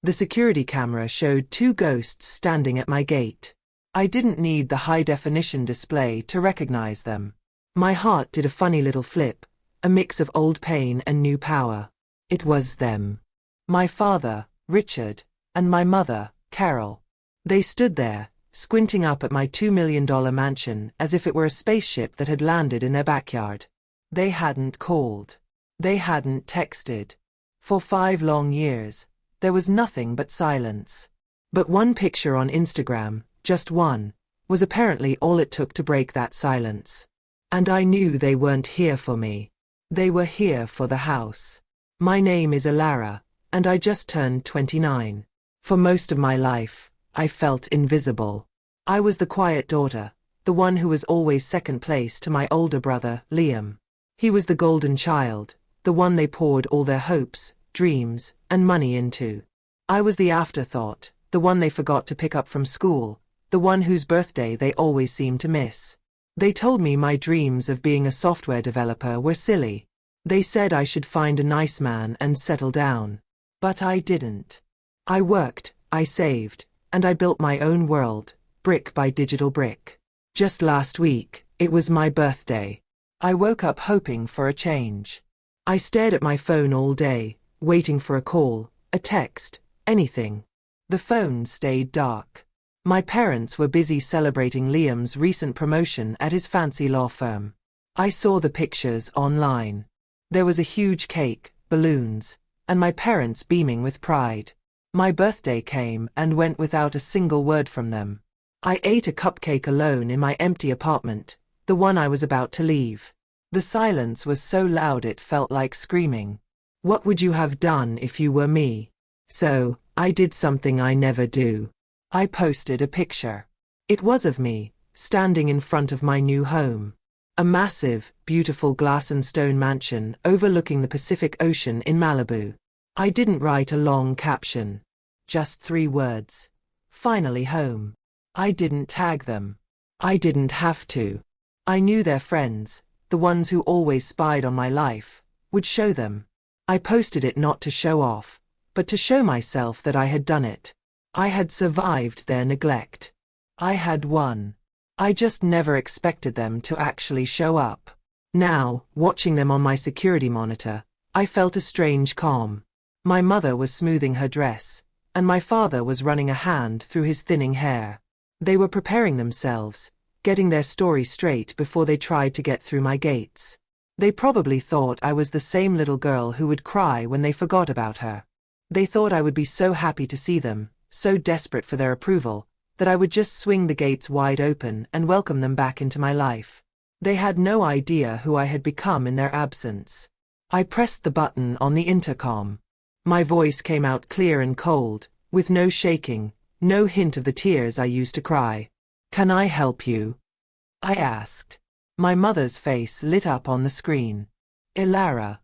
The security camera showed two ghosts standing at my gate. I didn't need the high-definition display to recognize them. My heart did a funny little flip, a mix of old pain and new power. It was them. My father, Richard, and my mother, Carol. They stood there, squinting up at my $2 million mansion as if it were a spaceship that had landed in their backyard. They hadn't called. They hadn't texted. For 5 long years, there was nothing but silence. But one picture on Instagram, just one, was apparently all it took to break that silence. And I knew they weren't here for me. They were here for the house. My name is Ilara, and I just turned 29. For most of my life, I felt invisible. I was the quiet daughter, the one who was always second place to my older brother, Liam. He was the golden child, the one they poured all their hopes, dreams, and money into. I was the afterthought, the one they forgot to pick up from school, the one whose birthday they always seemed to miss. They told me my dreams of being a software developer were silly. They said I should find a nice man and settle down. But I didn't. I worked, I saved, and I built my own world, brick by digital brick. Just last week, it was my birthday. I woke up hoping for a change. I stared at my phone all day, waiting for a call, a text, anything. The phone stayed dark. My parents were busy celebrating Liam's recent promotion at his fancy law firm. I saw the pictures online. There was a huge cake, balloons, and my parents beaming with pride. My birthday came and went without a single word from them. I ate a cupcake alone in my empty apartment, the one I was about to leave. The silence was so loud it felt like screaming. What would you have done if you were me? So, I did something I never do. I posted a picture. It was of me, standing in front of my new home. A massive, beautiful glass and stone mansion overlooking the Pacific Ocean in Malibu. I didn't write a long caption. Just 3 words. Finally home. I didn't tag them. I didn't have to. I knew their friends, the ones who always spied on my life, would show them. I posted it not to show off, but to show myself that I had done it. I had survived their neglect. I had won. I just never expected them to actually show up. Now, watching them on my security monitor, I felt a strange calm. My mother was smoothing her dress, and my father was running a hand through his thinning hair. They were preparing themselves, getting their story straight before they tried to get through my gates. They probably thought I was the same little girl who would cry when they forgot about her. They thought I would be so happy to see them, so desperate for their approval, that I would just swing the gates wide open and welcome them back into my life. They had no idea who I had become in their absence. I pressed the button on the intercom. My voice came out clear and cold, with no shaking, no hint of the tears I used to cry. "Can I help you?" I asked. My mother's face lit up on the screen. "Ilara,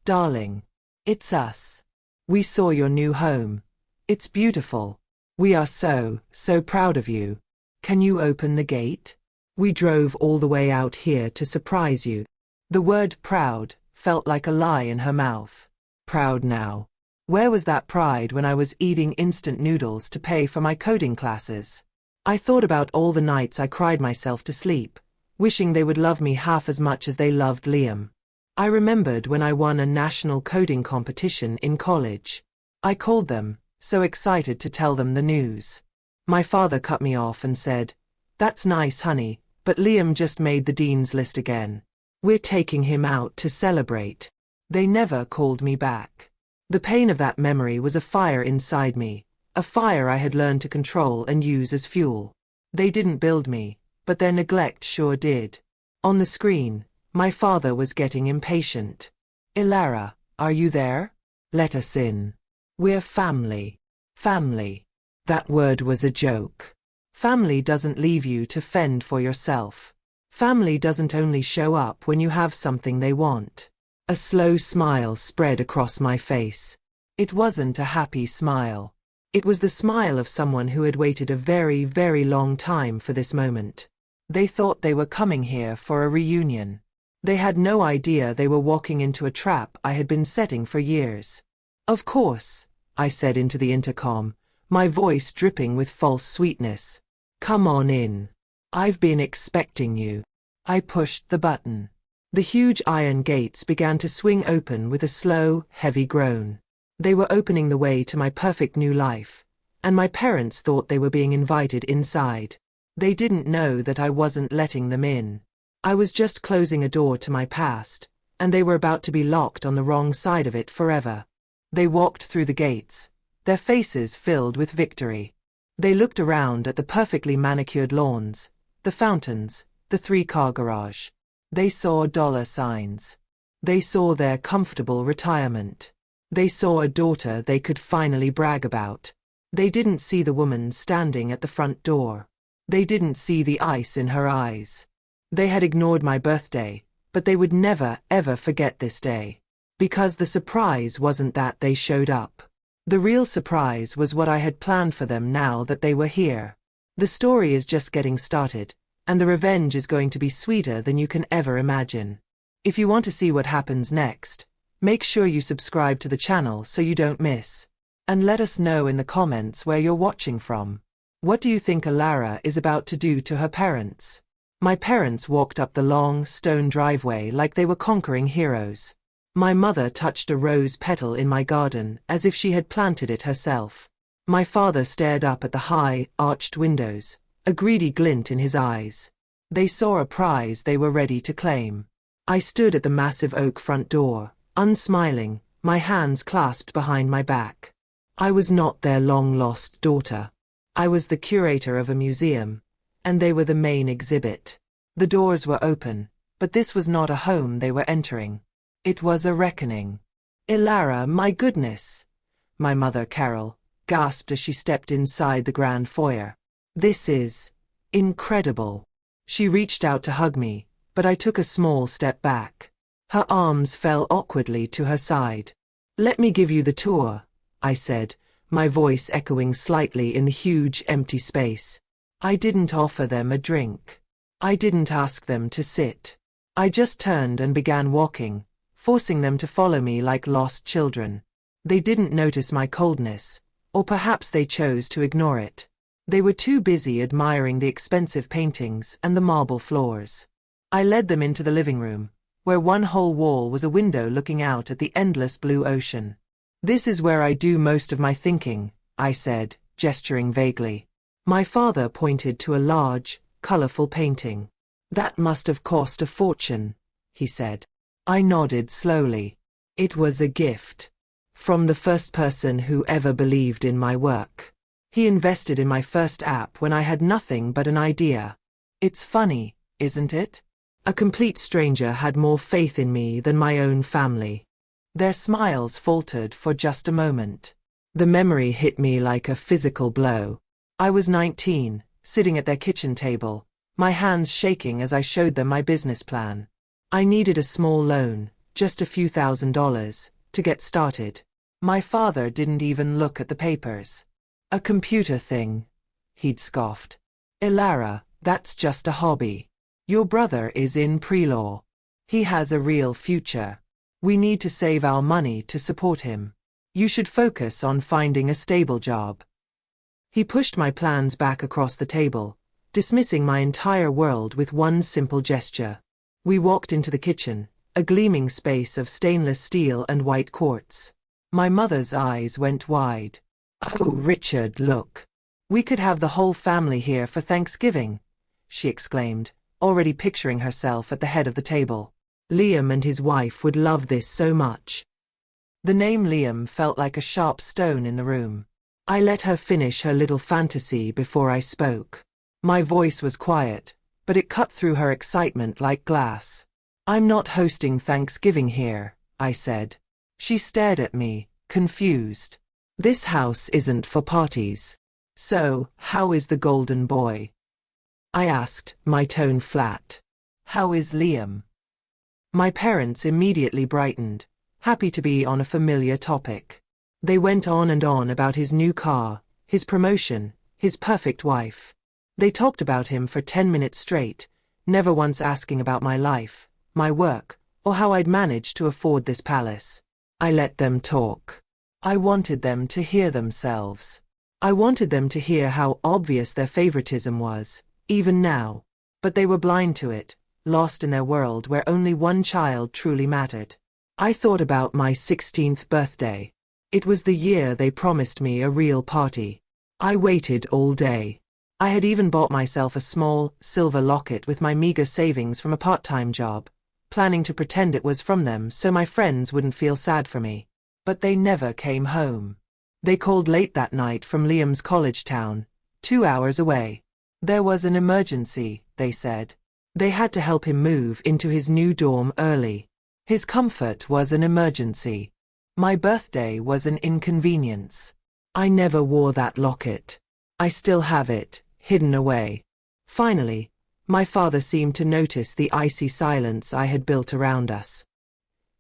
darling, it's us. We saw your new home. It's beautiful. We are so proud of you. Can you open the gate? We drove all the way out here to surprise you." The word proud felt like a lie in her mouth. Proud now. Where was that pride when I was eating instant noodles to pay for my coding classes? I thought about all the nights I cried myself to sleep, wishing they would love me half as much as they loved Liam. I remembered when I won a national coding competition in college. I called them, so excited to tell them the news. My father cut me off and said, "That's nice, honey, but Liam just made the dean's list again. We're taking him out to celebrate." They never called me back. The pain of that memory was a fire inside me, a fire I had learned to control and use as fuel. They didn't build me, but their neglect sure did. On the screen, my father was getting impatient. "Ilara, are you there? Let us in. We're family." Family. That word was a joke. Family doesn't leave you to fend for yourself. Family doesn't only show up when you have something they want. A slow smile spread across my face. It wasn't a happy smile. It was the smile of someone who had waited a very, very long time for this moment. They thought they were coming here for a reunion. They had no idea they were walking into a trap I had been setting for years. Of course, I said into the intercom, my voice dripping with false sweetness. Come on in. I've been expecting you. I pushed the button. The huge iron gates began to swing open with a slow, heavy groan. They were opening the way to my perfect new life, and my parents thought they were being invited inside. They didn't know that I wasn't letting them in. I was just closing a door to my past, and they were about to be locked on the wrong side of it forever. They walked through the gates, their faces filled with victory. They looked around at the perfectly manicured lawns, the fountains, the 3-car garage. They saw dollar signs. They saw their comfortable retirement. They saw a daughter they could finally brag about. They didn't see the woman standing at the front door. They didn't see the ice in her eyes. They had ignored my birthday, but they would never, ever forget this day. Because the surprise wasn't that they showed up. The real surprise was what I had planned for them now that they were here. The story is just getting started, and the revenge is going to be sweeter than you can ever imagine. If you want to see what happens next, make sure you subscribe to the channel so you don't miss. And let us know in the comments where you're watching from. What do you think Alara is about to do to her parents? My parents walked up the long, stone driveway like they were conquering heroes. My mother touched a rose petal in my garden as if she had planted it herself. My father stared up at the high, arched windows, a greedy glint in his eyes. They saw a prize they were ready to claim. I stood at the massive oak front door, unsmiling, my hands clasped behind my back. I was not their long-lost daughter. I was the curator of a museum, and they were the main exhibit. The doors were open, but this was not a home they were entering. It was a reckoning. Ilara, my goodness! My mother, Carol, gasped as she stepped inside the grand foyer. This is incredible. She reached out to hug me, but I took a small step back. Her arms fell awkwardly to her side. Let me give you the tour, I said, my voice echoing slightly in the huge empty space. I didn't offer them a drink. I didn't ask them to sit. I just turned and began walking, forcing them to follow me like lost children. They didn't notice my coldness, or perhaps they chose to ignore it. They were too busy admiring the expensive paintings and the marble floors. I led them into the living room, where one whole wall was a window looking out at the endless blue ocean. This is where I do most of my thinking, I said, gesturing vaguely. My father pointed to a large, colorful painting. That must have cost a fortune, he said. I nodded slowly. It was a gift. From the first person who ever believed in my work. He invested in my first app when I had nothing but an idea. It's funny, isn't it? A complete stranger had more faith in me than my own family. Their smiles faltered for just a moment. The memory hit me like a physical blow. I was 19, sitting at their kitchen table, my hands shaking as I showed them my business plan. I needed a small loan, just a few $1,000s, to get started. My father didn't even look at the papers. A computer thing, he'd scoffed. Ilara, that's just a hobby. Your brother is in pre-law. He has a real future. We need to save our money to support him. You should focus on finding a stable job. He pushed my plans back across the table, dismissing my entire world with one simple gesture. We walked into the kitchen, a gleaming space of stainless steel and white quartz. My mother's eyes went wide. Oh, Richard, look. We could have the whole family here for Thanksgiving, she exclaimed, already picturing herself at the head of the table. Liam and his wife would love this so much. The name Liam felt like a sharp stone in the room. I let her finish her little fantasy before I spoke. My voice was quiet, but it cut through her excitement like glass. I'm not hosting Thanksgiving here, I said. She stared at me, confused. This house isn't for parties. So, how is the golden boy? I asked, my tone flat. How is Liam? My parents immediately brightened, happy to be on a familiar topic. They went on and on about his new car, his promotion, his perfect wife. They talked about him for 10 minutes straight, never once asking about my life, my work, or how I'd managed to afford this palace. I let them talk. I wanted them to hear themselves. I wanted them to hear how obvious their favoritism was, even now. But they were blind to it, lost in their world where only one child truly mattered. I thought about my 16th birthday. It was the year they promised me a real party. I waited all day. I had even bought myself a small, silver locket with my meager savings from a part-time job, planning to pretend it was from them so my friends wouldn't feel sad for me. But they never came home. They called late that night from Liam's college town, 2 hours away. There was an emergency, they said. They had to help him move into his new dorm early. His comfort was an emergency. My birthday was an inconvenience. I never wore that locket. I still have it, hidden away. Finally, my father seemed to notice the icy silence I had built around us.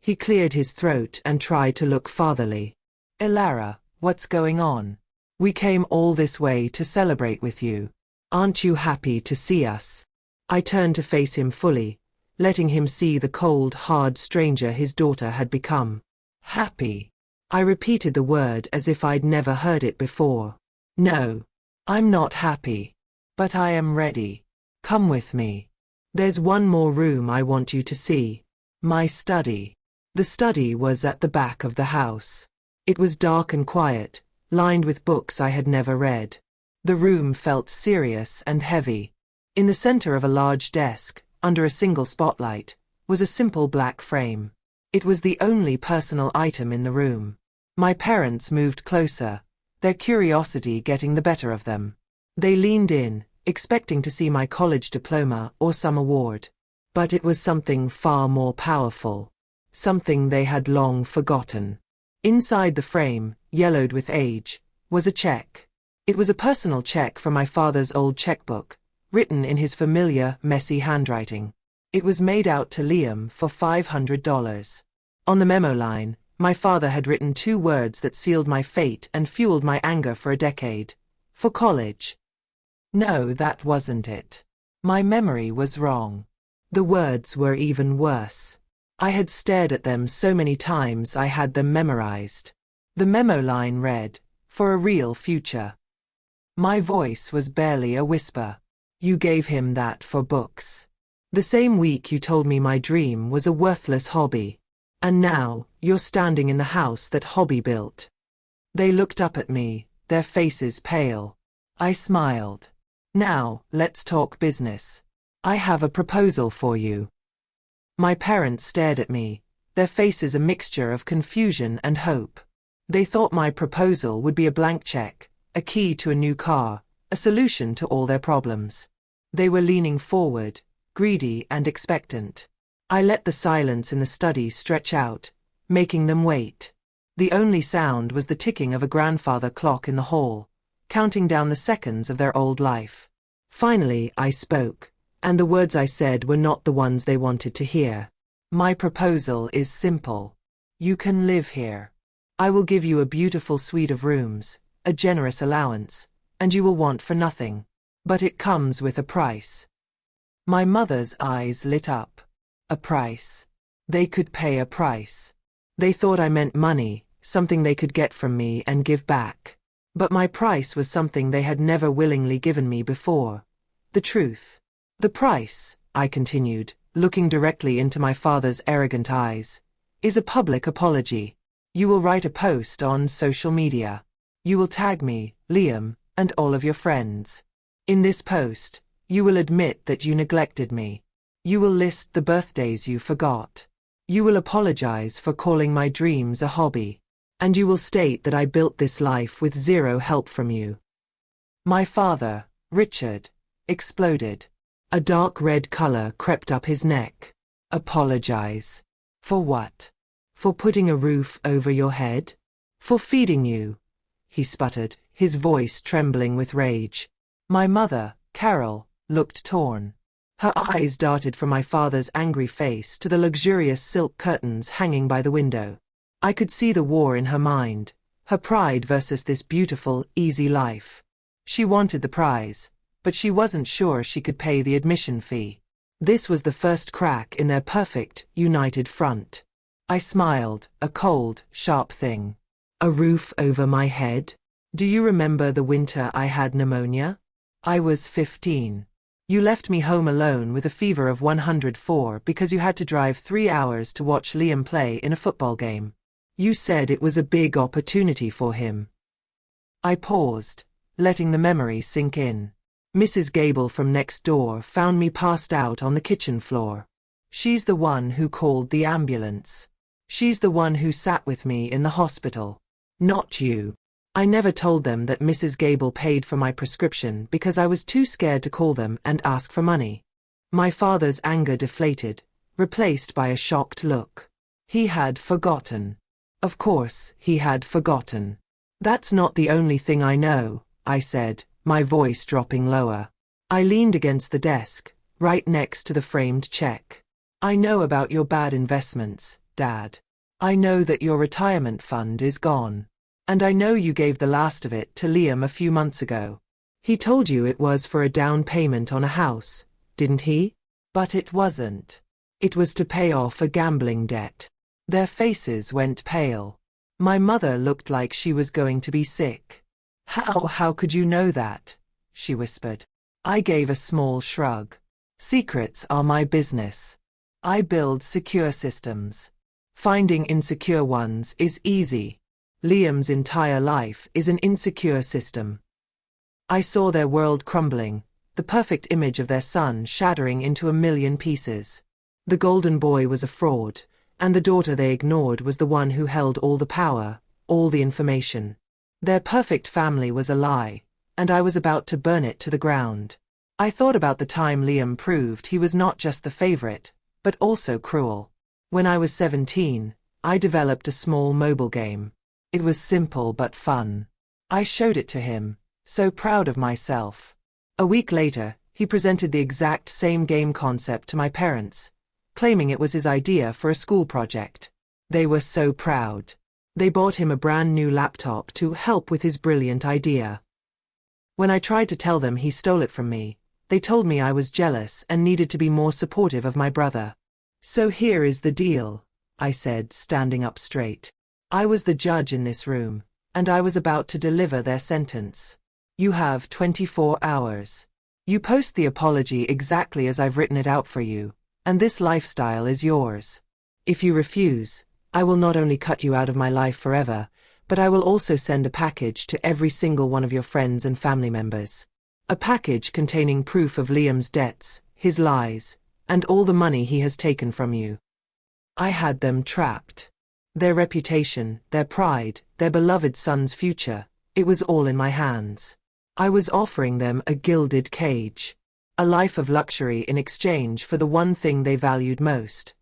He cleared his throat and tried to look fatherly. "Elara, what's going on? We came all this way to celebrate with you. Aren't you happy to see us?" I turned to face him fully, letting him see the cold, hard stranger his daughter had become. Happy. I repeated the word as if I'd never heard it before. "No, I'm not happy. But I am ready. Come with me. There's one more room I want you to see. My study." The study was at the back of the house. It was dark and quiet, lined with books I had never read. The room felt serious and heavy. In the center of a large desk, under a single spotlight, was a simple black frame. It was the only personal item in the room. My parents moved closer, their curiosity getting the better of them. They leaned in, expecting to see my college diploma or some award. But it was something far more powerful. Something they had long forgotten. Inside the frame, yellowed with age, was a check. It was a personal check from my father's old checkbook, written in his familiar, messy handwriting. It was made out to Liam for $500. On the memo line, my father had written 2 words that sealed my fate and fueled my anger for a decade. For college. No, that wasn't it. My memory was wrong. The words were even worse. I had stared at them so many times I had them memorized. The memo line read, "For a real future." My voice was barely a whisper. "You gave him that for books. The same week you told me my dream was a worthless hobby. And now, you're standing in the house that hobby built." They looked up at me, their faces pale. I smiled. "Now, let's talk business. I have a proposal for you." My parents stared at me, their faces a mixture of confusion and hope. They thought my proposal would be a blank check, a key to a new car, a solution to all their problems. They were leaning forward, greedy and expectant. I let the silence in the study stretch out, making them wait. The only sound was the ticking of a grandfather clock in the hall, counting down the seconds of their old life. Finally, I spoke. And the words I said were not the ones they wanted to hear. "My proposal is simple. You can live here. I will give you a beautiful suite of rooms, a generous allowance, and you will want for nothing. But it comes with a price." My mother's eyes lit up. A price. They could pay a price. They thought I meant money, something they could get from me and give back. But my price was something they had never willingly given me before. The truth. "The price," I continued, looking directly into my father's arrogant eyes, "is a public apology. You will write a post on social media. You will tag me, Liam, and all of your friends. In this post, you will admit that you neglected me. You will list the birthdays you forgot. You will apologize for calling my dreams a hobby. And you will state that I built this life with zero help from you." My father, Richard, exploded. A dark red color crept up his neck. "Apologize? For what? For putting a roof over your head? For feeding you?" he sputtered, his voice trembling with rage. My mother, Carol, looked torn. Her eyes darted from my father's angry face to the luxurious silk curtains hanging by the window. I could see the war in her mind, her pride versus this beautiful, easy life. She wanted the prize, but she wasn't sure she could pay the admission fee. This was the first crack in their perfect, united front. I smiled, a cold, sharp thing. A roof over my head? Do you remember the winter I had pneumonia? I was 15. You left me home alone with a fever of 104 because you had to drive 3 hours to watch Liam play in a football game. You said it was a big opportunity for him. I paused, letting the memory sink in. Mrs. Gable from next door found me passed out on the kitchen floor. She's the one who called the ambulance. She's the one who sat with me in the hospital. Not you. I never told them that Mrs. Gable paid for my prescription because I was too scared to call them and ask for money. My father's anger deflated, replaced by a shocked look. He had forgotten. Of course, he had forgotten. That's not the only thing I know, I said, my voice dropping lower. I leaned against the desk, right next to the framed check. I know about your bad investments, Dad. I know that your retirement fund is gone. And I know you gave the last of it to Liam a few months ago. He told you it was for a down payment on a house, didn't he? But it wasn't. It was to pay off a gambling debt. Their faces went pale. My mother looked like she was going to be sick. How could you know that? She whispered. I gave a small shrug. Secrets are my business. I build secure systems. Finding insecure ones is easy. Liam's entire life is an insecure system. I saw their world crumbling, the perfect image of their son shattering into a million pieces. The golden boy was a fraud, and the daughter they ignored was the one who held all the power, all the information. Their perfect family was a lie, and I was about to burn it to the ground. I thought about the time Liam proved he was not just the favorite, but also cruel. When I was 17, I developed a small mobile game. It was simple but fun. I showed it to him, so proud of myself. A week later, he presented the exact same game concept to my parents, claiming it was his idea for a school project. They were so proud. They bought him a brand new laptop to help with his brilliant idea. When I tried to tell them he stole it from me, they told me I was jealous and needed to be more supportive of my brother. So here is the deal, I said, standing up straight. I was the judge in this room, and I was about to deliver their sentence. You have 24 hours. You post the apology exactly as I've written it out for you, and this lifestyle is yours. If you refuse, I will not only cut you out of my life forever, but I will also send a package to every single one of your friends and family members. A package containing proof of Liam's debts, his lies, and all the money he has taken from you. I had them trapped. Their reputation, their pride, their beloved son's future, it was all in my hands. I was offering them a gilded cage, a life of luxury in exchange for the one thing they valued most,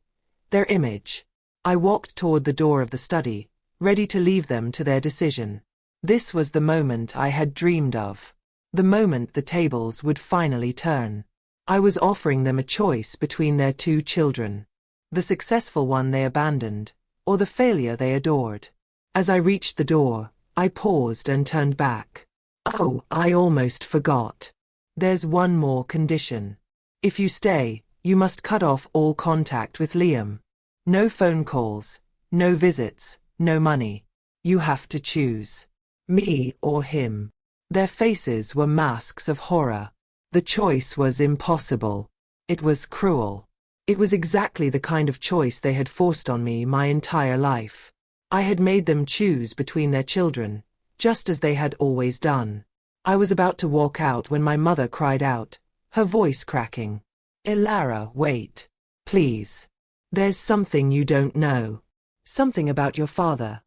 their image. I walked toward the door of the study, ready to leave them to their decision. This was the moment I had dreamed of, the moment the tables would finally turn. I was offering them a choice between their two children, the successful one they abandoned, or the failure they adored. As I reached the door, I paused and turned back. Oh, I almost forgot. There's one more condition. If you stay, you must cut off all contact with Liam. No phone calls, no visits, no money. You have to choose. Me or him. Their faces were masks of horror. The choice was impossible. It was cruel. It was exactly the kind of choice they had forced on me my entire life. I had made them choose between their children, just as they had always done. I was about to walk out when my mother cried out, her voice cracking. Ilara, wait. Please. There's something you don't know. Something about your father.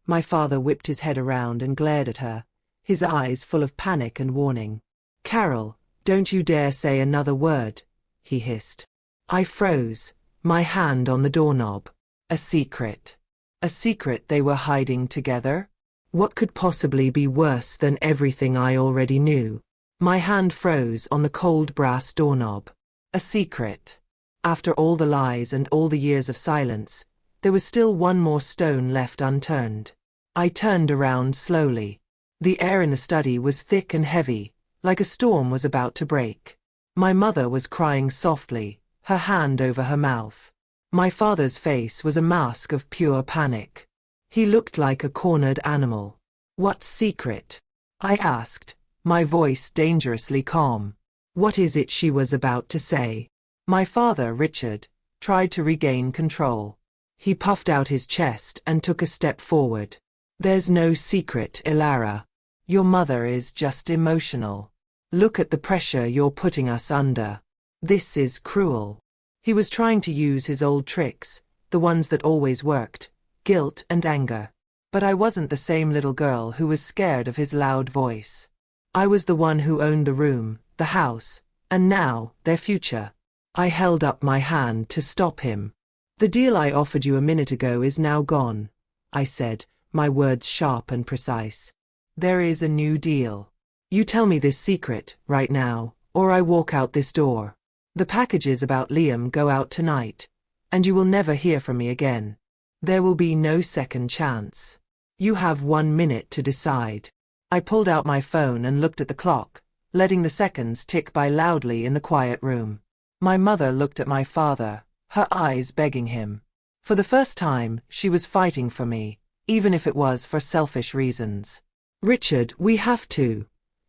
My father whipped his head around and glared at her, his eyes full of panic and warning. Carol, don't you dare say another word, he hissed. I froze, my hand on the doorknob. A secret. A secret they were hiding together? What could possibly be worse than everything I already knew? My hand froze on the cold brass doorknob. A secret. After all the lies and all the years of silence, there was still one more stone left unturned. I turned around slowly. The air in the study was thick and heavy, like a storm was about to break. My mother was crying softly, her hand over her mouth. My father's face was a mask of pure panic. He looked like a cornered animal. What secret? I asked, my voice dangerously calm. What is it she was about to say? My father, Richard, tried to regain control. He puffed out his chest and took a step forward. There's no secret, Ilara. Your mother is just emotional. Look at the pressure you're putting us under. This is cruel. He was trying to use his old tricks, the ones that always worked, guilt and anger. But I wasn't the same little girl who was scared of his loud voice. I was the one who owned the room, the house, and now, their future. I held up my hand to stop him. The deal I offered you a minute ago is now gone, I said, my words sharp and precise. There is a new deal. You tell me this secret, right now, or I walk out this door. The packages about Liam go out tonight, and you will never hear from me again. There will be no second chance. You have 1 minute to decide. I pulled out my phone and looked at the clock, letting the seconds tick by loudly in the quiet room. My mother looked at my father, her eyes begging him. For the first time, she was fighting for me, even if it was for selfish reasons. Richard, we have to,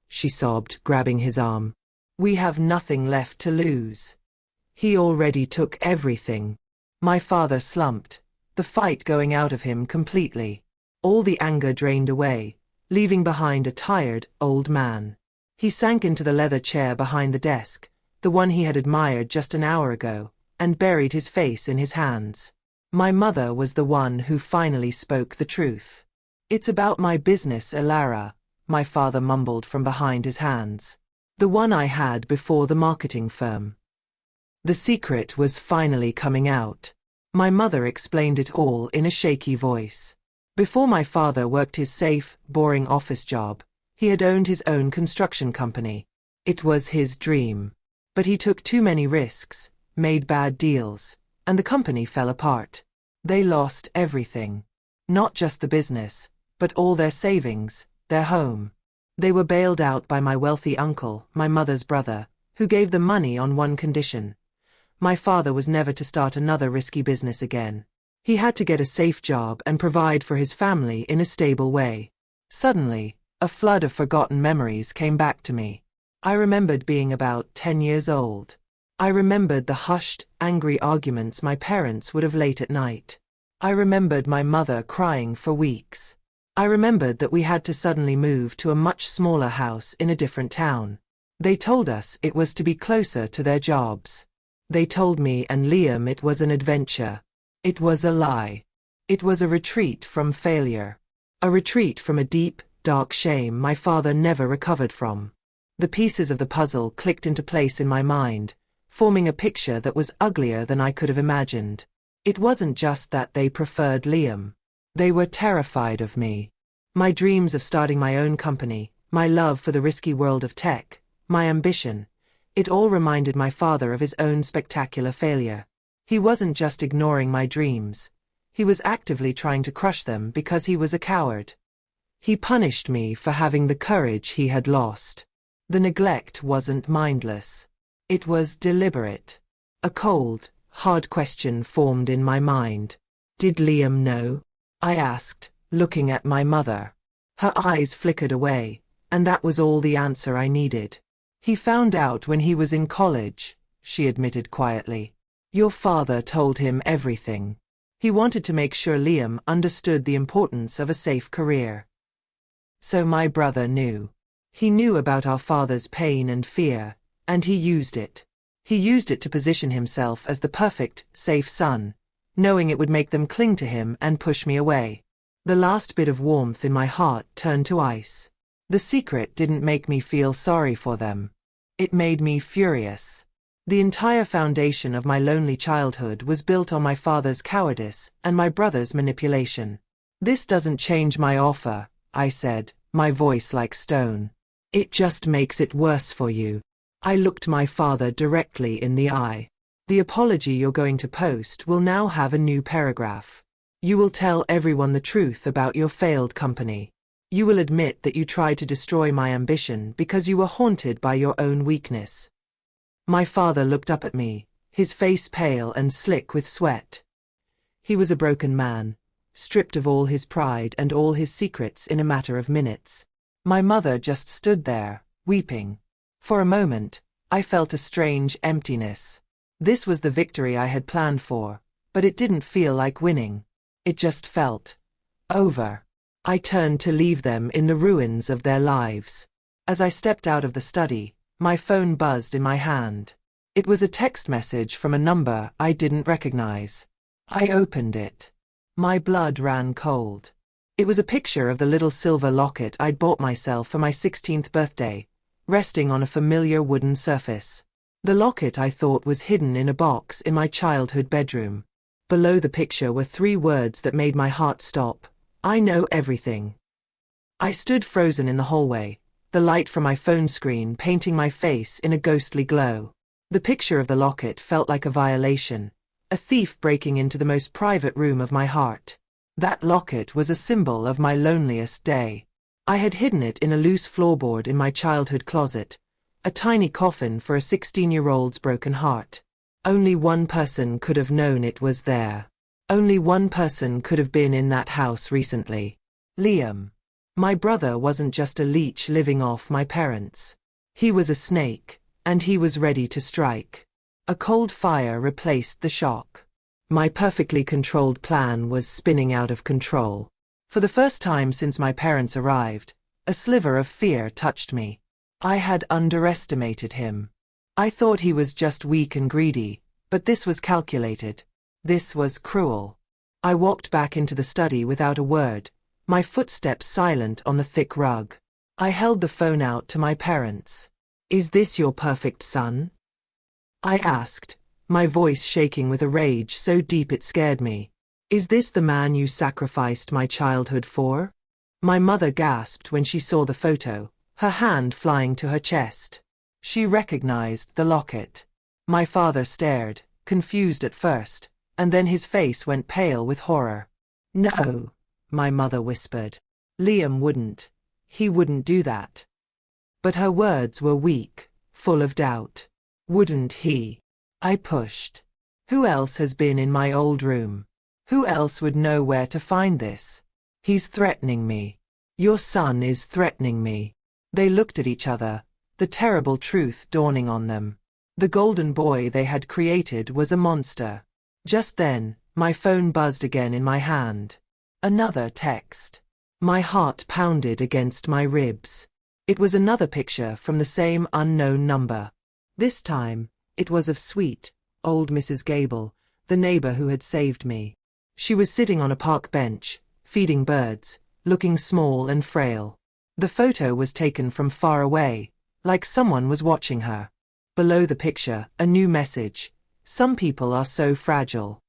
she sobbed, grabbing his arm. We have nothing left to lose. He already took everything. My father slumped, the fight going out of him completely. All the anger drained away, leaving behind a tired, old man. He sank into the leather chair behind the desk, the one he had admired just an hour ago, and buried his face in his hands. My mother was the one who finally spoke the truth. It's about my business, Ilara, my father mumbled from behind his hands. The one I had before the marketing firm. The secret was finally coming out. My mother explained it all in a shaky voice. Before my father worked his safe, boring office job, he had owned his own construction company. It was his dream. But he took too many risks, made bad deals, and the company fell apart. They lost everything. Not just the business, but all their savings, their home. They were bailed out by my wealthy uncle, my mother's brother, who gave them money on one condition. My father was never to start another risky business again. He had to get a safe job and provide for his family in a stable way. Suddenly, a flood of forgotten memories came back to me. I remembered being about 10 years old. I remembered the hushed, angry arguments my parents would have late at night. I remembered my mother crying for weeks. I remembered that we had to suddenly move to a much smaller house in a different town. They told us it was to be closer to their jobs. They told me and Liam it was an adventure. It was a lie. It was a retreat from failure. A retreat from a deep, dark shame my father never recovered from. The pieces of the puzzle clicked into place in my mind, forming a picture that was uglier than I could have imagined. It wasn't just that they preferred Liam. They were terrified of me. My dreams of starting my own company, my love for the risky world of tech, my ambition, it all reminded my father of his own spectacular failure. He wasn't just ignoring my dreams. He was actively trying to crush them because he was a coward. He punished me for having the courage he had lost. The neglect wasn't mindless. It was deliberate. A cold, hard question formed in my mind. Did Liam know? I asked, looking at my mother. Her eyes flickered away, and that was all the answer I needed. He found out when he was in college, she admitted quietly. Your father told him everything. He wanted to make sure Liam understood the importance of a safe career. So my brother knew. He knew about our father's pain and fear, and he used it. He used it to position himself as the perfect, safe son, knowing it would make them cling to him and push me away. The last bit of warmth in my heart turned to ice. The secret didn't make me feel sorry for them. It made me furious. The entire foundation of my lonely childhood was built on my father's cowardice and my brother's manipulation. This doesn't change my offer, I said, my voice like stone. It just makes it worse for you. I looked my father directly in the eye. The apology you're going to post will now have a new paragraph. You will tell everyone the truth about your failed company. You will admit that you tried to destroy my ambition because you were haunted by your own weakness. My father looked up at me, his face pale and slick with sweat. He was a broken man, stripped of all his pride and all his secrets in a matter of minutes. My mother just stood there, weeping. For a moment, I felt a strange emptiness. This was the victory I had planned for, but it didn't feel like winning. It just felt over. I turned to leave them in the ruins of their lives. As I stepped out of the study, my phone buzzed in my hand. It was a text message from a number I didn't recognize. I opened it. My blood ran cold. It was a picture of the little silver locket I'd bought myself for my 16th birthday, resting on a familiar wooden surface. The locket I thought was hidden in a box in my childhood bedroom. Below the picture were 3 words that made my heart stop. I know everything. I stood frozen in the hallway, the light from my phone screen painting my face in a ghostly glow. The picture of the locket felt like a violation, a thief breaking into the most private room of my heart. That locket was a symbol of my loneliest day. I had hidden it in a loose floorboard in my childhood closet, a tiny coffin for a 16-year-old's broken heart. Only one person could have known it was there. Only one person could have been in that house recently. Liam. My brother wasn't just a leech living off my parents. He was a snake, and he was ready to strike. A cold fire replaced the shock. My perfectly controlled plan was spinning out of control. For the first time since my parents arrived, a sliver of fear touched me. I had underestimated him. I thought he was just weak and greedy, but this was calculated. This was cruel. I walked back into the study without a word, my footsteps silent on the thick rug. I held the phone out to my parents. "Is this your perfect son?" I asked, my voice shaking with a rage so deep it scared me. "Is this the man you sacrificed my childhood for?" My mother gasped when she saw the photo, her hand flying to her chest. She recognized the locket. My father stared, confused at first, and then his face went pale with horror. "No," my mother whispered. "Liam wouldn't. He wouldn't do that." But her words were weak, full of doubt. "Wouldn't he?" I pushed. "Who else has been in my old room? Who else would know where to find this? He's threatening me. Your son is threatening me." They looked at each other, the terrible truth dawning on them. The golden boy they had created was a monster. Just then, my phone buzzed again in my hand. Another text. My heart pounded against my ribs. It was another picture from the same unknown number. This time, it was of sweet, old Mrs. Gable, the neighbor who had saved me. She was sitting on a park bench, feeding birds, looking small and frail. The photo was taken from far away, like someone was watching her. Below the picture, a new message. "Some people are so fragile."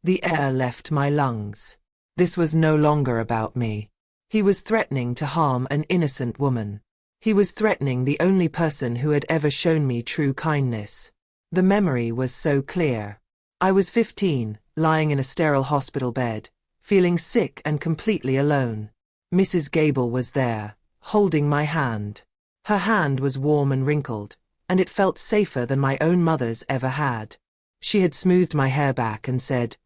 The air left my lungs. This was no longer about me. He was threatening to harm an innocent woman. He was threatening the only person who had ever shown me true kindness. The memory was so clear. I was 15, lying in a sterile hospital bed, feeling sick and completely alone. Mrs. Gable was there, holding my hand. Her hand was warm and wrinkled, and it felt safer than my own mother's ever had. She had smoothed my hair back and said,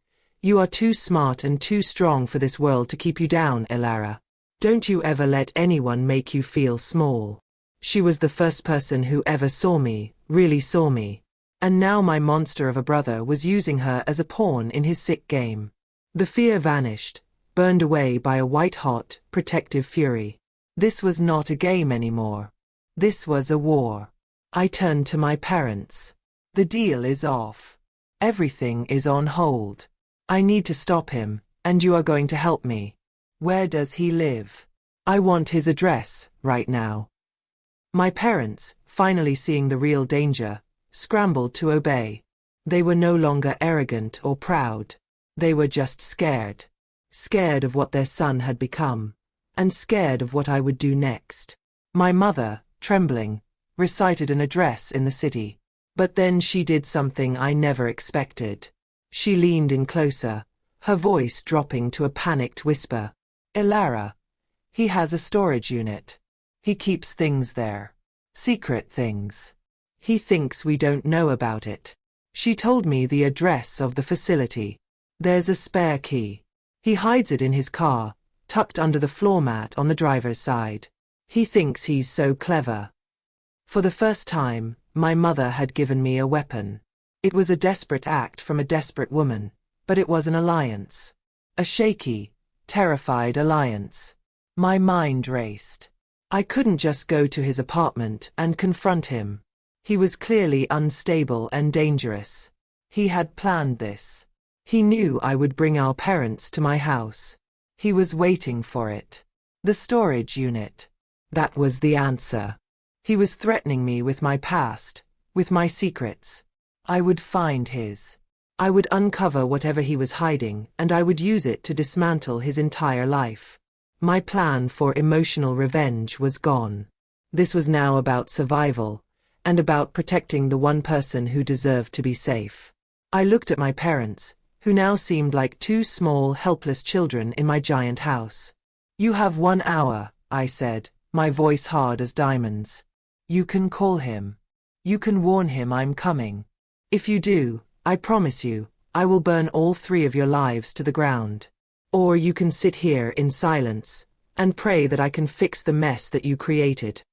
"You are too smart and too strong for this world to keep you down, Elara. Don't you ever let anyone make you feel small." She was the first person who ever saw me, really saw me. And now my monster of a brother was using her as a pawn in his sick game. The fear vanished, burned away by a white-hot, protective fury. This was not a game anymore. This was a war. I turned to my parents. "The deal is off. Everything is on hold. I need to stop him, and you are going to help me. Where does he live? I want his address, right now." My parents, finally seeing the real danger, scrambled to obey. They were no longer arrogant or proud. They were just scared. Scared of what their son had become, and scared of what I would do next. My mother, trembling, recited an address in the city. But then she did something I never expected. She leaned in closer, her voice dropping to a panicked whisper. "Elara. He has a storage unit. He keeps things there. Secret things. He thinks we don't know about it." She told me the address of the facility. "There's a spare key. He hides it in his car, tucked under the floor mat on the driver's side. He thinks he's so clever. For the first time, my mother had given me a weapon. It was a desperate act from a desperate woman, but it was an alliance. A shaky, terrified alliance. My mind raced. I couldn't just go to his apartment and confront him. He was clearly unstable and dangerous. He had planned this. He knew I would bring our parents to my house. He was waiting for it. The storage unit. That was the answer. He was threatening me with my past, with my secrets. I would find his. I would uncover whatever he was hiding, and I would use it to dismantle his entire life. My plan for emotional revenge was gone. This was now about survival, and about protecting the one person who deserved to be safe. I looked at my parents, who now seemed like two small, helpless children in my giant house. "You have 1 hour," I said, my voice hard as diamonds. "You can call him. You can warn him I'm coming. If you do, I promise you, I will burn all 3 of your lives to the ground. Or you can sit here in silence, and pray that I can fix the mess that you created."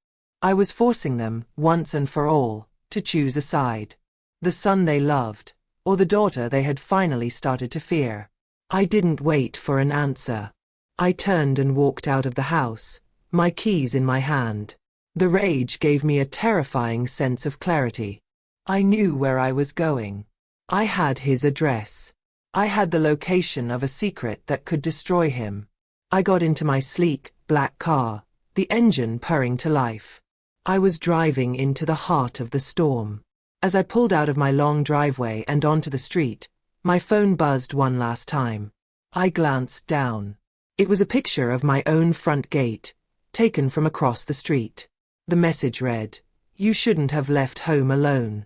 I was forcing them, once and for all, to choose a side. The son they loved, or the daughter they had finally started to fear. I didn't wait for an answer. I turned and walked out of the house, my keys in my hand. The rage gave me a terrifying sense of clarity. I knew where I was going. I had his address. I had the location of a secret that could destroy him. I got into my sleek, black car, the engine purring to life. I was driving into the heart of the storm. As I pulled out of my long driveway and onto the street, my phone buzzed one last time. I glanced down. It was a picture of my own front gate, taken from across the street. The message read, "You shouldn't have left home alone."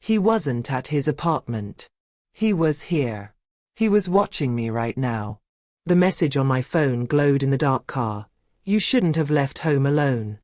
He wasn't at his apartment. He was here. He was watching me right now. The message on my phone glowed in the dark car. "You shouldn't have left home alone."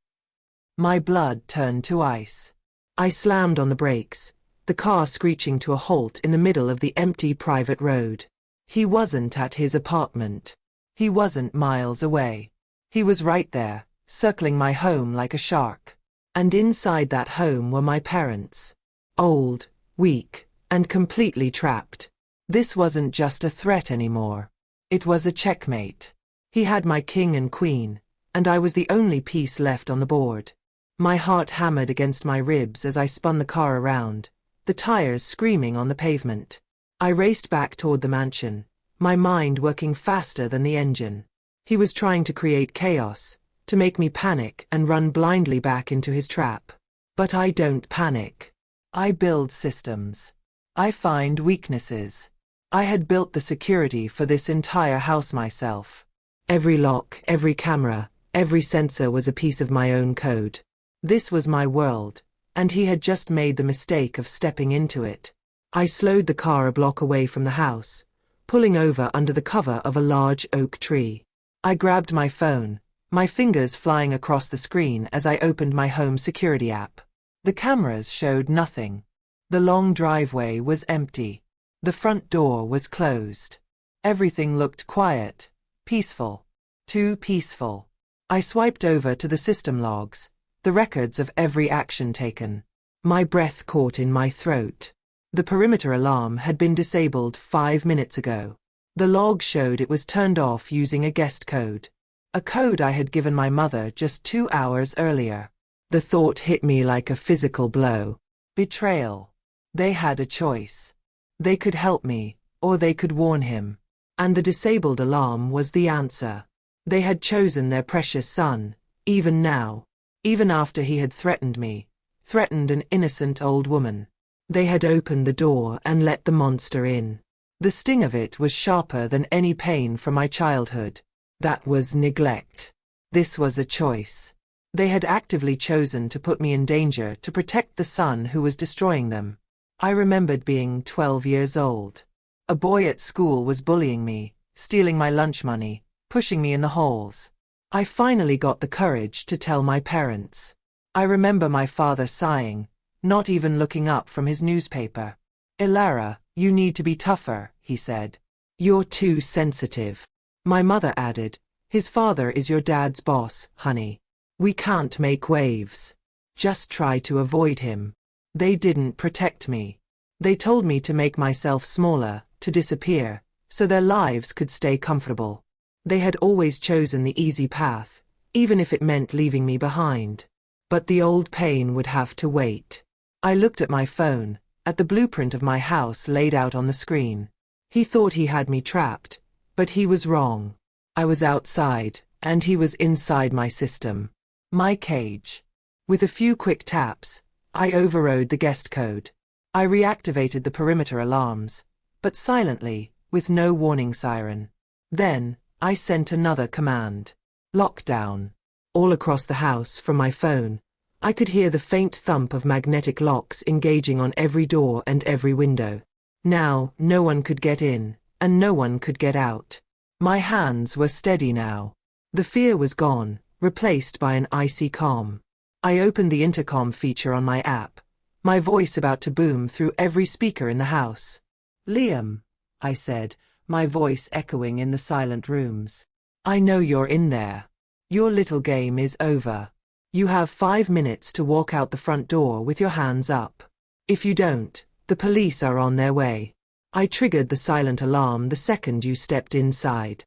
My blood turned to ice. I slammed on the brakes, the car screeching to a halt in the middle of the empty private road. He wasn't at his apartment. He wasn't miles away. He was right there, circling my home like a shark. And inside that home were my parents. Old, weak, and completely trapped. This wasn't just a threat anymore. It was a checkmate. He had my king and queen, and I was the only piece left on the board. My heart hammered against my ribs as I spun the car around, the tires screaming on the pavement. I raced back toward the mansion, my mind working faster than the engine. He was trying to create chaos, to make me panic and run blindly back into his trap. But I don't panic. I build systems. I find weaknesses. I had built the security for this entire house myself. Every lock, every camera, every sensor was a piece of my own code. This was my world, and he had just made the mistake of stepping into it. I slowed the car a block away from the house, pulling over under the cover of a large oak tree. I grabbed my phone, my fingers flying across the screen as I opened my home security app. The cameras showed nothing. The long driveway was empty. The front door was closed. Everything looked quiet, peaceful. Too peaceful. I swiped over to the system logs, the records of every action taken. My breath caught in my throat. The perimeter alarm had been disabled 5 minutes ago. The log showed it was turned off using a guest code. A code I had given my mother just 2 hours earlier. The thought hit me like a physical blow. Betrayal. They had a choice. They could help me, or they could warn him. And the disabled alarm was the answer. They had chosen their precious son, even now. Even after he had threatened me, threatened an innocent old woman. They had opened the door and let the monster in. The sting of it was sharper than any pain from my childhood. That was neglect. This was a choice. They had actively chosen to put me in danger to protect the son who was destroying them. I remembered being 12 years old. A boy at school was bullying me, stealing my lunch money, pushing me in the halls. I finally got the courage to tell my parents. I remember my father sighing, not even looking up from his newspaper. "Ilara, you need to be tougher," he said. You're too sensitive. My mother added, his father is your dad's boss, honey. We can't make waves. Just try to avoid him. They didn't protect me. They told me to make myself smaller, to disappear, so their lives could stay comfortable. They had always chosen the easy path, even if it meant leaving me behind. But the old pain would have to wait. I looked at my phone, at the blueprint of my house laid out on the screen. He thought he had me trapped, but he was wrong. I was outside, and he was inside my system. My cage. With a few quick taps, I overrode the guest code. I reactivated the perimeter alarms, but silently, with no warning siren. Then, I sent another command. Lockdown. All across the house from my phone, I could hear the faint thump of magnetic locks engaging on every door and every window. Now, no one could get in, and no one could get out. My hands were steady now. The fear was gone, replaced by an icy calm. I opened the intercom feature on my app, my voice about to boom through every speaker in the house. Liam, I said, my voice echoing in the silent rooms. I know you're in there. Your little game is over. You have 5 minutes to walk out the front door with your hands up. If you don't, the police are on their way. I triggered the silent alarm the second you stepped inside.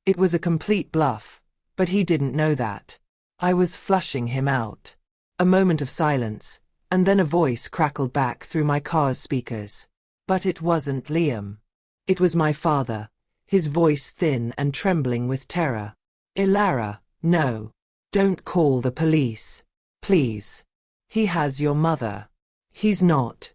It was a complete bluff, but he didn't know that. I was flushing him out. A moment of silence, and then a voice crackled back through my car's speakers. But it wasn't Liam. It was my father, his voice thin and trembling with terror. Ilara, no. Don't call the police. Please. He has your mother. He's not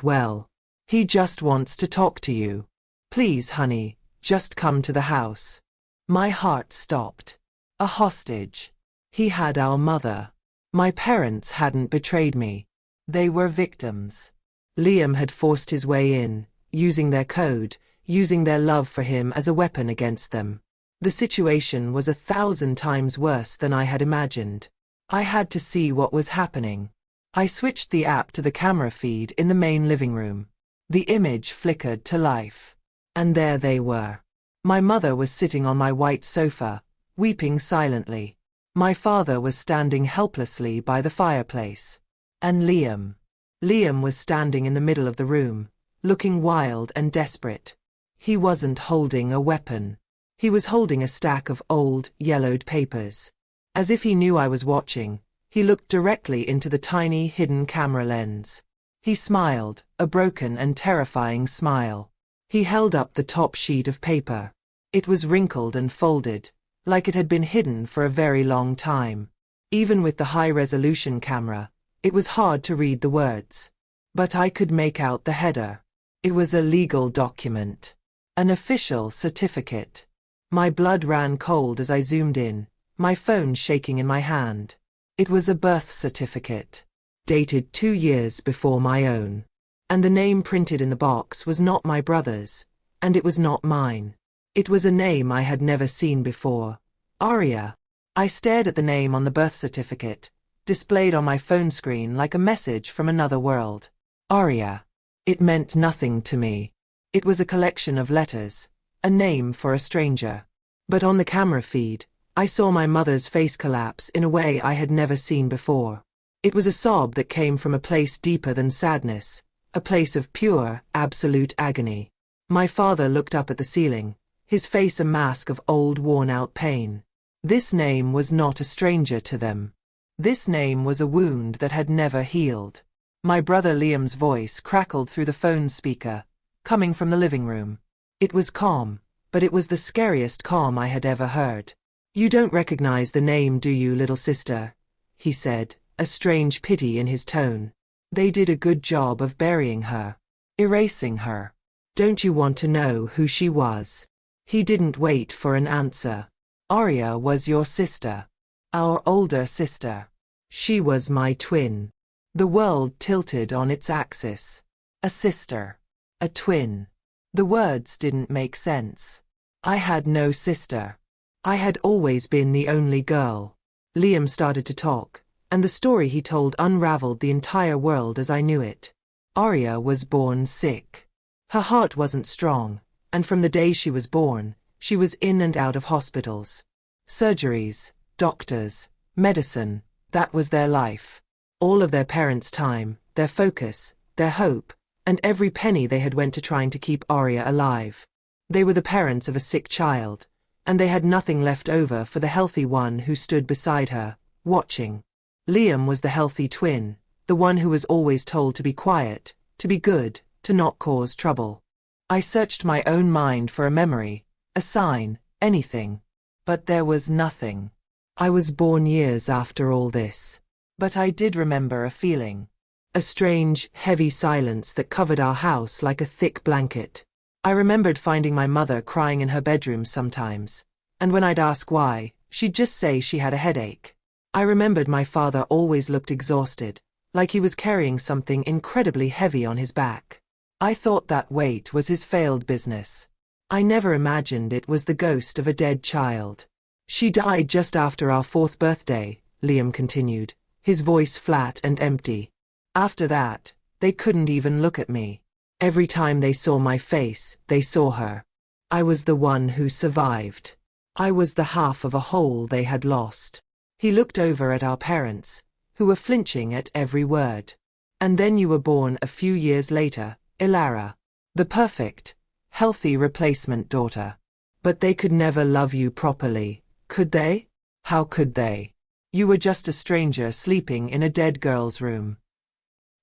well. He just wants to talk to you. Please, honey, just come to the house. My heart stopped. A hostage. He had our mother. My parents hadn't betrayed me. They were victims. Liam had forced his way in, using their code, using their love for him as a weapon against them. The situation was 1,000 times worse than I had imagined. I had to see what was happening. I switched the app to the camera feed in the main living room. The image flickered to life. And there they were. My mother was sitting on my white sofa, weeping silently. My father was standing helplessly by the fireplace. And Liam. Liam was standing in the middle of the room, looking wild and desperate. He wasn't holding a weapon. He was holding a stack of old, yellowed papers. As if he knew I was watching, he looked directly into the tiny, hidden camera lens. He smiled, a broken and terrifying smile. He held up the top sheet of paper. It was wrinkled and folded, like it had been hidden for a very long time. Even with the high-resolution camera, it was hard to read the words. But I could make out the header. It was a legal document. An official certificate. My blood ran cold as I zoomed in, my phone shaking in my hand. It was a birth certificate, dated 2 years before my own. And the name printed in the box was not my brother's, and it was not mine. It was a name I had never seen before. Aria. I stared at the name on the birth certificate, displayed on my phone screen like a message from another world. Aria. It meant nothing to me. It was a collection of letters, a name for a stranger. But on the camera feed, I saw my mother's face collapse in a way I had never seen before. It was a sob that came from a place deeper than sadness, a place of pure, absolute agony. My father looked up at the ceiling, his face a mask of old worn-out pain. This name was not a stranger to them. This name was a wound that had never healed. My brother Liam's voice crackled through the phone speaker, coming from the living room. It was calm, but it was the scariest calm I had ever heard. You don't recognize the name, do you, little sister? He said, a strange pity in his tone. They did a good job of burying her, erasing her. Don't you want to know who she was? He didn't wait for an answer. Aria was your sister. Our older sister. She was my twin. The world tilted on its axis. A sister. A twin. The words didn't make sense. I had no sister. I had always been the only girl. Liam started to talk, and the story he told unraveled the entire world as I knew it. Aria was born sick. Her heart wasn't strong, and from the day she was born, she was in and out of hospitals. Surgeries, doctors, medicine, that was their life. All of their parents' time, their focus, their hope, and every penny they had went to trying to keep Arya alive. They were the parents of a sick child, and they had nothing left over for the healthy one who stood beside her, watching. Liam was the healthy twin, the one who was always told to be quiet, to be good, to not cause trouble. I searched my own mind for a memory, a sign, anything. But there was nothing. I was born years after all this. But I did remember a feeling. A strange, heavy silence that covered our house like a thick blanket. I remembered finding my mother crying in her bedroom sometimes, and when I'd ask why, she'd just say she had a headache. I remembered my father always looked exhausted, like he was carrying something incredibly heavy on his back. I thought that weight was his failed business. I never imagined it was the ghost of a dead child. She died just after our 4th birthday, Liam continued, his voice flat and empty. After that, they couldn't even look at me. Every time they saw my face, they saw her. I was the one who survived. I was the half of a whole they had lost. He looked over at our parents, who were flinching at every word. And then you were born a few years later, Ilara. The perfect, healthy replacement daughter. But they could never love you properly, could they? How could they? You were just a stranger sleeping in a dead girl's room.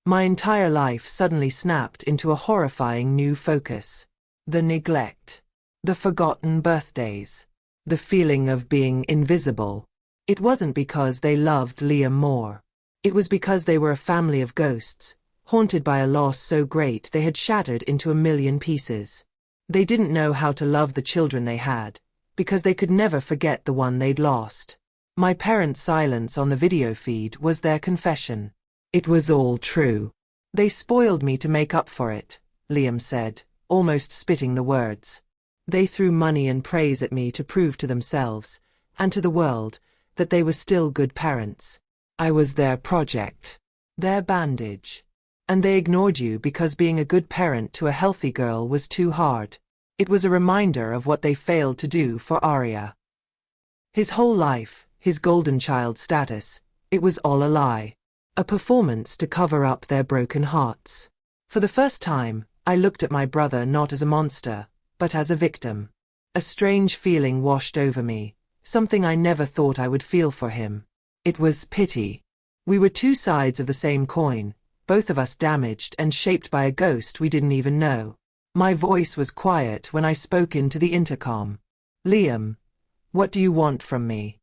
My entire life suddenly snapped into a horrifying new focus. The neglect. The forgotten birthdays. The feeling of being invisible. It wasn't because they loved Liam more. It was because they were a family of ghosts, haunted by a loss so great they had shattered into a million pieces. They didn't know how to love the children they had, because they could never forget the one they'd lost. My parents' silence on the video feed was their confession. It was all true. They spoiled me to make up for it, Liam said, almost spitting the words. They threw money and praise at me to prove to themselves, and to the world, that they were still good parents. I was their project. Their bandage. And they ignored you because being a good parent to a healthy girl was too hard. It was a reminder of what they failed to do for Arya. His whole life, his golden child status, it was all a lie. A performance to cover up their broken hearts. For the first time, I looked at my brother not as a monster, but as a victim. A strange feeling washed over me, something I never thought I would feel for him. It was pity. We were two sides of the same coin, both of us damaged and shaped by a ghost we didn't even know. My voice was quiet when I spoke into the intercom. Liam, what do you want from me?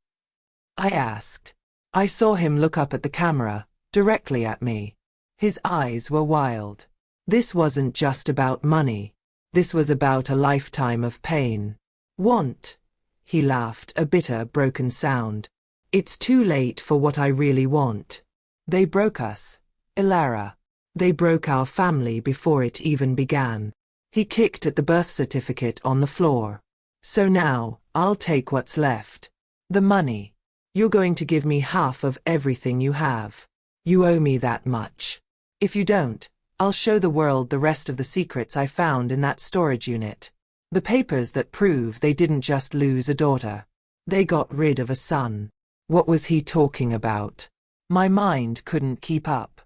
I asked. I saw him look up at the camera, directly at me. His eyes were wild. This wasn't just about money. This was about a lifetime of pain. Want? He laughed, a bitter, broken sound. It's too late for what I really want. They broke us, Ilara. They broke our family before it even began. He kicked at the birth certificate on the floor. So now, I'll take what's left. The money. You're going to give me half of everything you have. You owe me that much. If you don't, I'll show the world the rest of the secrets I found in that storage unit. The papers that prove they didn't just lose a daughter. They got rid of a son. What was he talking about? My mind couldn't keep up.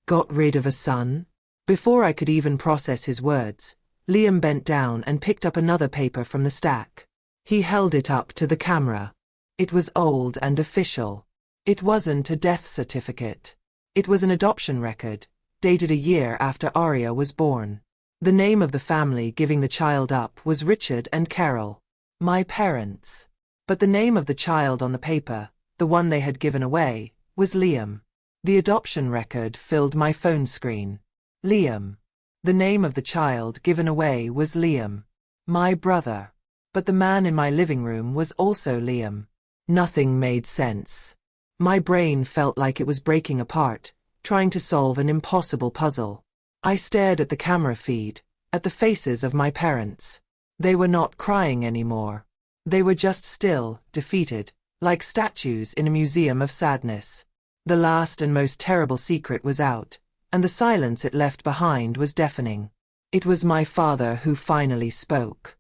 Got rid of a son? Before I could even process his words, Liam bent down and picked up another paper from the stack. He held it up to the camera. It was old and official. It wasn't a death certificate. It was an adoption record, dated a year after Arya was born. The name of the family giving the child up was Richard and Carol, my parents. But the name of the child on the paper, the one they had given away, was Liam. The adoption record filled my phone screen. Liam. The name of the child given away was Liam. My brother. But the man in my living room was also Liam. Nothing made sense. My brain felt like it was breaking apart, trying to solve an impossible puzzle. I stared at the camera feed, at the faces of my parents. They were not crying anymore. They were just still, defeated, like statues in a museum of sadness. The last and most terrible secret was out, and the silence it left behind was deafening. It was my father who finally spoke.